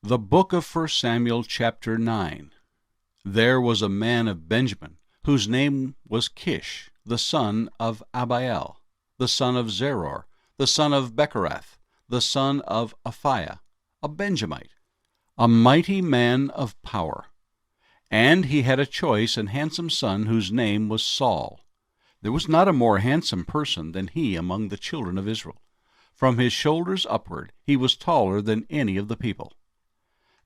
The book of 1 Samuel chapter 9. There was a man of Benjamin, whose name was Kish, the son of Abiel, the son of Zeror, the son of Bechorath, the son of Aphiah, a Benjamite, a mighty man of power. And he had a choice and handsome son whose name was Saul. There was not a more handsome person than he among the children of Israel. From his shoulders upward he was taller than any of the people.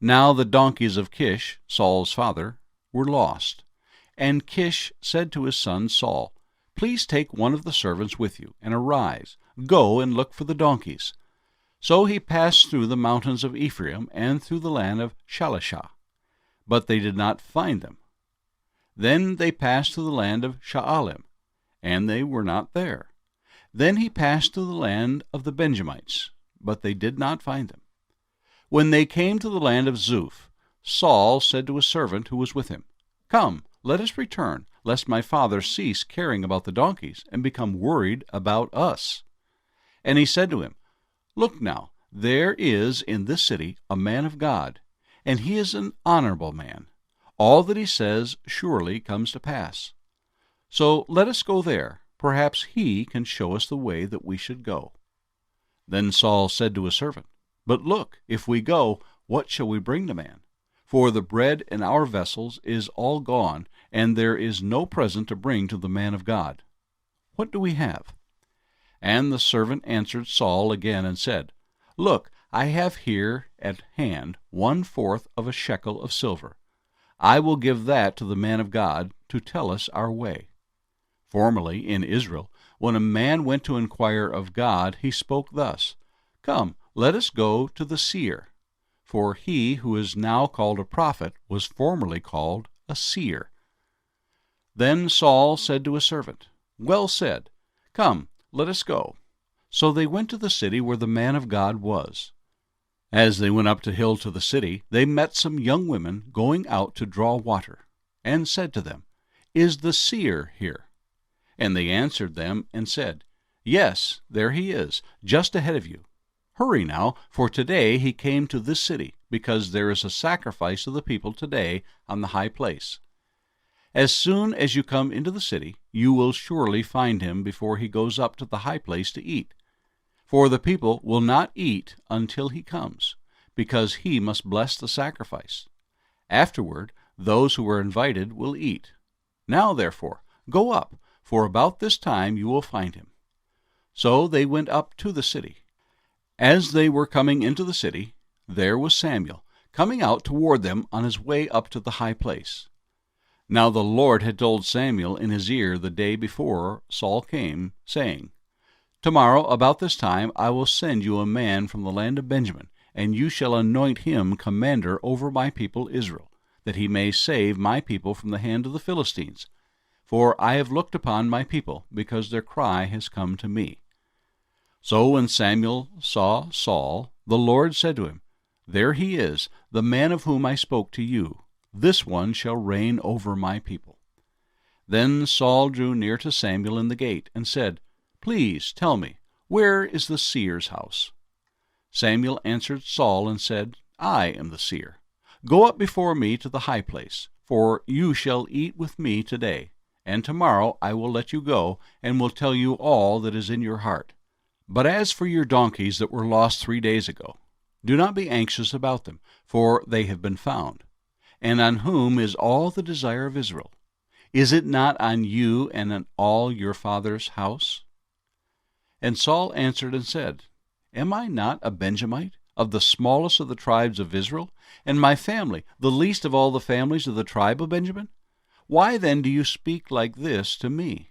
Now the donkeys of Kish, Saul's father, were lost. And Kish said to his son Saul, "Please take one of the servants with you, and arise, go and look for the donkeys." So he passed through the mountains of Ephraim and through the land of Shalishah, but they did not find them. Then they passed to the land of Shaalim, and they were not there. Then he passed to the land of the Benjamites, but they did not find them. When they came to the land of Zuph, Saul said to a servant who was with him, "Come, let us return, lest my father cease caring about the donkeys and become worried about us." And he said to him, "Look now, there is in this city a man of God, and he is an honorable man. All that he says surely comes to pass. So let us go there. Perhaps he can show us the way that we should go." Then Saul said to his servant, "But look, if we go, what shall we bring the man? For the bread in our vessels is all gone, and there is no present to bring to the man of God. What do we have?" And the servant answered Saul again and said, "Look, I have here at hand 1/4 of a shekel of silver. I will give that to the man of God to tell us our way." Formerly in Israel, when a man went to inquire of God, he spoke thus, "Come, let us go to the seer." For he who is now called a prophet was formerly called a seer. Then Saul said to his servant, "Well said. Come, let us go." So they went to the city where the man of God was. As they went up the hill to the city, they met some young women going out to draw water, and said to them, "Is the seer here?" And they answered them and said, "Yes, there he is, just ahead of you. Hurry now, for today he came to this city, because there is a sacrifice of the people today on the high place. As soon as you come into the city, you will surely find him before he goes up to the high place to eat. For the people will not eat until he comes, because he must bless the sacrifice. Afterward, those who are invited will eat. Now, therefore, go up, for about this time you will find him." So they went up to the city. As they were coming into the city, there was Samuel, coming out toward them on his way up to the high place. Now the Lord had told Samuel in his ear the day before Saul came, saying, "Tomorrow about this time I will send you a man from the land of Benjamin, and you shall anoint him commander over my people Israel, that he may save my people from the hand of the Philistines. For I have looked upon my people, because their cry has come to me." So when Samuel saw Saul, the Lord said to him, "There he is, the man of whom I spoke to you. This one shall reign over my people." Then Saul drew near to Samuel in the gate, and said, "Please tell me, where is the seer's house?" Samuel answered Saul and said, "I am the seer. Go up before me to the high place, for you shall eat with me today, and tomorrow I will let you go, and will tell you all that is in your heart. But as for your donkeys that were lost 3 days ago, do not be anxious about them, for they have been found. And on whom is all the desire of Israel? Is it not on you and on all your father's house?" And Saul answered and said, "Am I not a Benjamite, of the smallest of the tribes of Israel, and my family the least of all the families of the tribe of Benjamin? Why then do you speak like this to me?"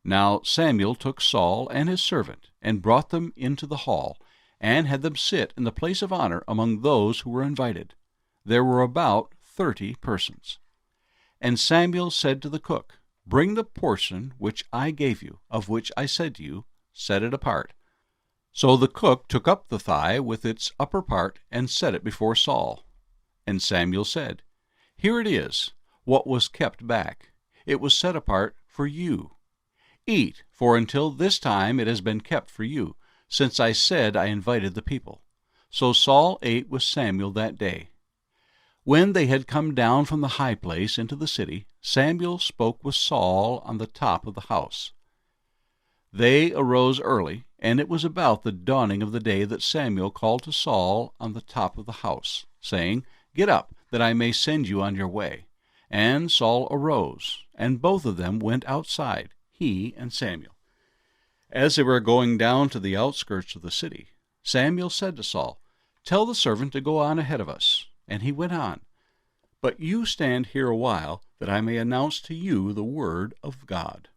Now Samuel took Saul and his servant, and brought them into the hall, and had them sit in the place of honor among those who were invited. There were about 30 persons. And Samuel said to the cook, "Bring the portion which I gave you, of which I said to you, set it apart." So the cook took up the thigh with its upper part, and set it before Saul. And Samuel said, "Here it is, what was kept back. It was set apart for you. Eat, for until this time it has been kept for you, since I said I invited the people. So Saul ate with Samuel that day. When they had come down from the high place into the city, Samuel spoke with Saul on the top of the house. They arose early, and it was about the dawning of the day that Samuel called to Saul on the top of the house, saying, Get up, that I may send you on your way. And Saul arose, and both of them went outside, he and Samuel. As they were going down to the outskirts of the city, Samuel said to Saul, Tell the servant to go on ahead of us. And he went on. But you stand here a while, that I may announce to you the word of God.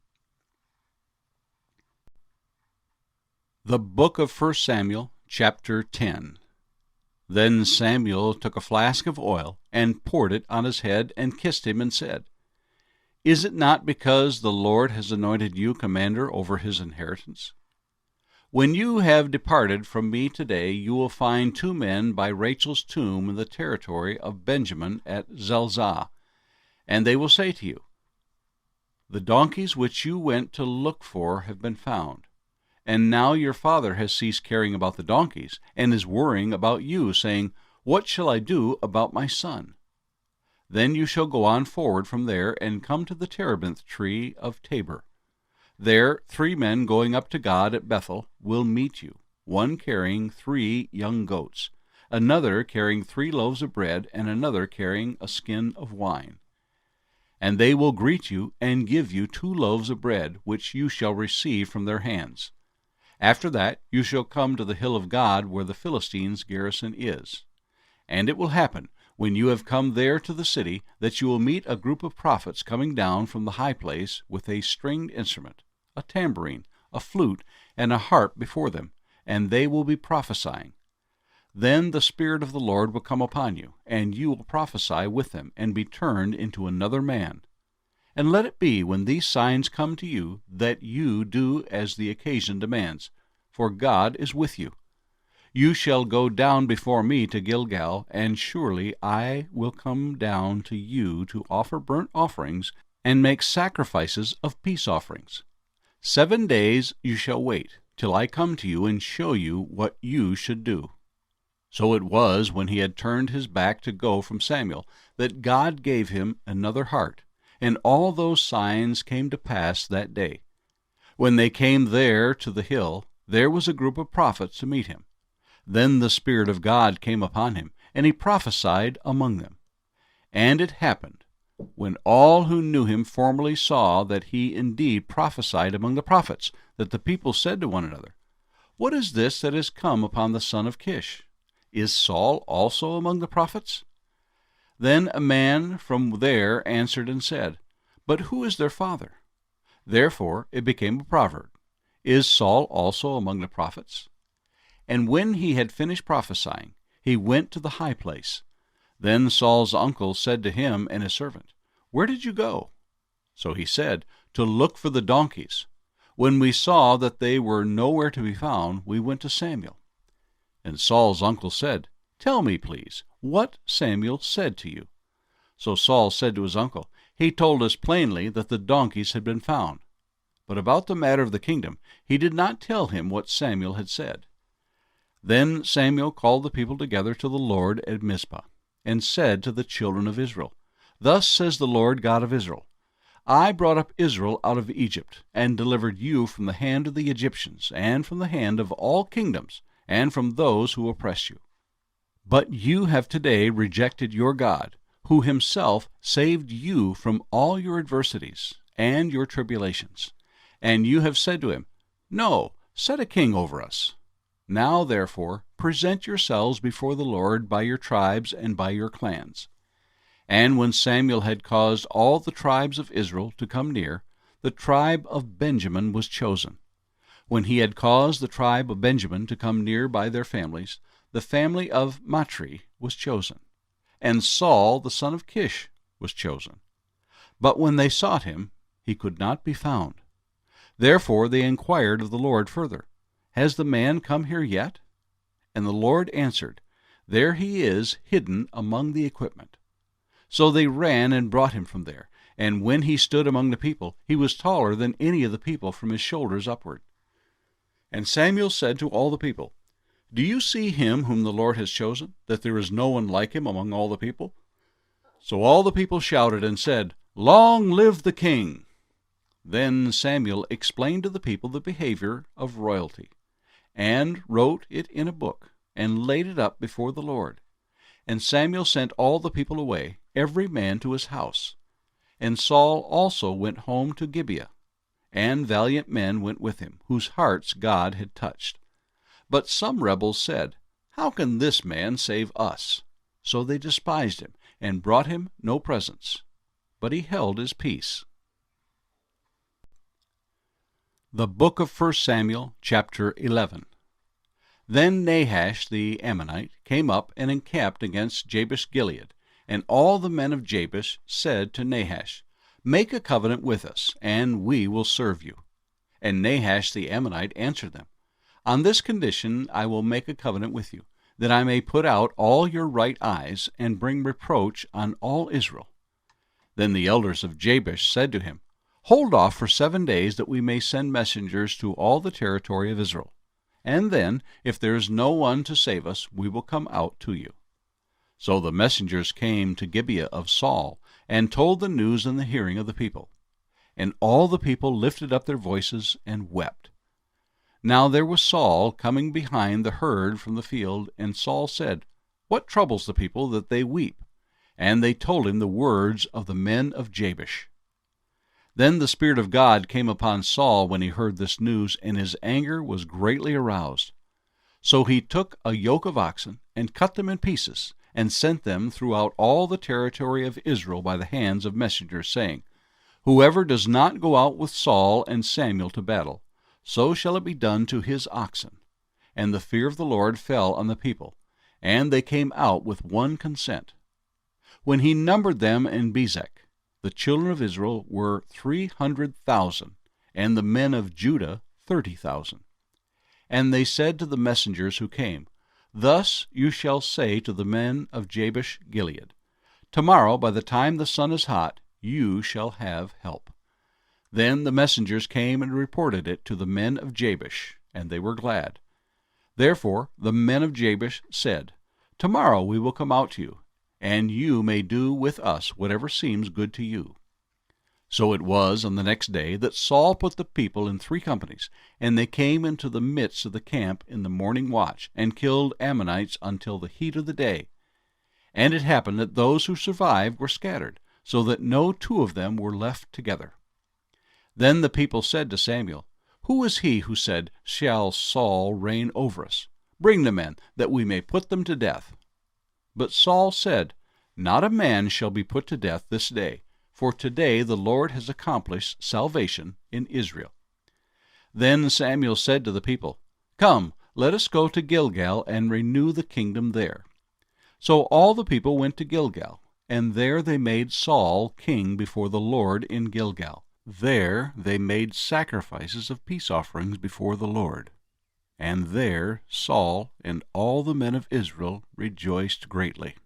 The book of 1 Samuel, chapter 10. Then Samuel took a flask of oil, and poured it on his head, and kissed him, and said, Is it not because the Lord has anointed you commander over his inheritance? When you have departed from me today, you will find 2 men by Rachel's tomb in the territory of Benjamin at Zelzah, and they will say to you, The donkeys which you went to look for have been found. And now your father has ceased caring about the donkeys, and is worrying about you, saying, What shall I do about my son? Then you shall go on forward from there, and come to the terebinth tree of Tabor. There 3 men going up to God at Bethel will meet you, one carrying 3 young goats, another carrying 3 loaves of bread, and another carrying a skin of wine. And they will greet you, and give you 2 loaves of bread, which you shall receive from their hands. After that you shall come to the hill of God, where the Philistines' garrison is. And it will happen, when you have come there to the city, that you will meet a group of prophets coming down from the high place with a stringed instrument, a tambourine, a flute, and a harp before them, and they will be prophesying. Then the Spirit of the Lord will come upon you, and you will prophesy with them, and be turned into another man. And let it be, when these signs come to you, that you do as the occasion demands, for God is with you. You shall go down before me to Gilgal, and surely I will come down to you to offer burnt offerings and make sacrifices of peace offerings. 7 days you shall wait, till I come to you and show you what you should do. So it was, when he had turned his back to go from Samuel, that God gave him another heart, and all those signs came to pass that day. When they came there to the hill, there was a group of prophets to meet him. Then the Spirit of God came upon him, and he prophesied among them. And it happened, when all who knew him formerly saw that he indeed prophesied among the prophets, that the people said to one another, What is this that has come upon the son of Kish? Is Saul also among the prophets? Then a man from there answered and said, But who is their father? Therefore it became a proverb, Is Saul also among the prophets? And when he had finished prophesying, he went to the high place. Then Saul's uncle said to him and his servant, Where did you go? So he said, To look for the donkeys. When we saw that they were nowhere to be found, we went to Samuel. And Saul's uncle said, Tell me, please, what Samuel said to you. So Saul said to his uncle, He told us plainly that the donkeys had been found. But about the matter of the kingdom, he did not tell him what Samuel had said. Then Samuel called the people together to the Lord at Mizpah, and said to the children of Israel, Thus says the Lord God of Israel, I brought up Israel out of Egypt, and delivered you from the hand of the Egyptians, and from the hand of all kingdoms, and from those who oppress you. But you have today rejected your God, who himself saved you from all your adversities and your tribulations. And you have said to him, No, set a king over us. Now, therefore, present yourselves before the Lord by your tribes and by your clans. And when Samuel had caused all the tribes of Israel to come near, the tribe of Benjamin was chosen. When he had caused the tribe of Benjamin to come near by their families, the family of Matri was chosen. And Saul the son of Kish was chosen. But when they sought him, he could not be found. Therefore they inquired of the Lord further, Has the man come here yet? And the Lord answered, There he is, hidden among the equipment. So they ran and brought him from there. And when he stood among the people, he was taller than any of the people from his shoulders upward. And Samuel said to all the people, Do you see him whom the Lord has chosen, that there is no one like him among all the people? So all the people shouted and said, Long live the king! Then Samuel explained to the people the behavior of royalty, and wrote it in a book, and laid it up before the Lord. And Samuel sent all the people away, every man to his house. And Saul also went home to Gibeah, and valiant men went with him, whose hearts God had touched. But some rebels said, How can this man save us? So they despised him, and brought him no presents. But he held his peace. The book of 1 Samuel, chapter 11. Then Nahash the Ammonite came up and encamped against Jabesh-Gilead, and all the men of Jabesh said to Nahash, Make a covenant with us, and we will serve you. And Nahash the Ammonite answered them, On this condition I will make a covenant with you, that I may put out all your right eyes, and bring reproach on all Israel. Then the elders of Jabesh said to him, Hold off for 7 days, that we may send messengers to all the territory of Israel. And then, if there is no one to save us, we will come out to you. So the messengers came to Gibeah of Saul, and told the news in the hearing of the people. And all the people lifted up their voices and wept. Now there was Saul coming behind the herd from the field, and Saul said, What troubles the people that they weep? And they told him the words of the men of Jabesh. Then the Spirit of God came upon Saul when he heard this news, and his anger was greatly aroused. So he took a yoke of oxen, and cut them in pieces, and sent them throughout all the territory of Israel by the hands of messengers, saying, Whoever does not go out with Saul and Samuel to battle, so shall it be done to his oxen. And the fear of the Lord fell on the people, and they came out with one consent. When he numbered them in Bezek, the children of Israel were 300,000, and the men of Judah 30,000. And they said to the messengers who came, Thus you shall say to the men of Jabesh-Gilead, Tomorrow, by the time the sun is hot, you shall have help. Then the messengers came and reported it to the men of Jabesh, and they were glad. Therefore the men of Jabesh said, Tomorrow we will come out to you, and you may do with us whatever seems good to you. So it was on the next day that Saul put the people in 3 companies, and they came into the midst of the camp in the morning watch, and killed Ammonites until the heat of the day. And it happened that those who survived were scattered, so that no 2 of them were left together. Then the people said to Samuel, Who is he who said, Shall Saul reign over us? Bring the men, that we may put them to death. But Saul said, Not a man shall be put to death this day, for today the Lord has accomplished salvation in Israel. Then Samuel said to the people, Come, let us go to Gilgal and renew the kingdom there. So all the people went to Gilgal, and there they made Saul king before the Lord in Gilgal. There they made sacrifices of peace offerings before the Lord. And there Saul and all the men of Israel rejoiced greatly.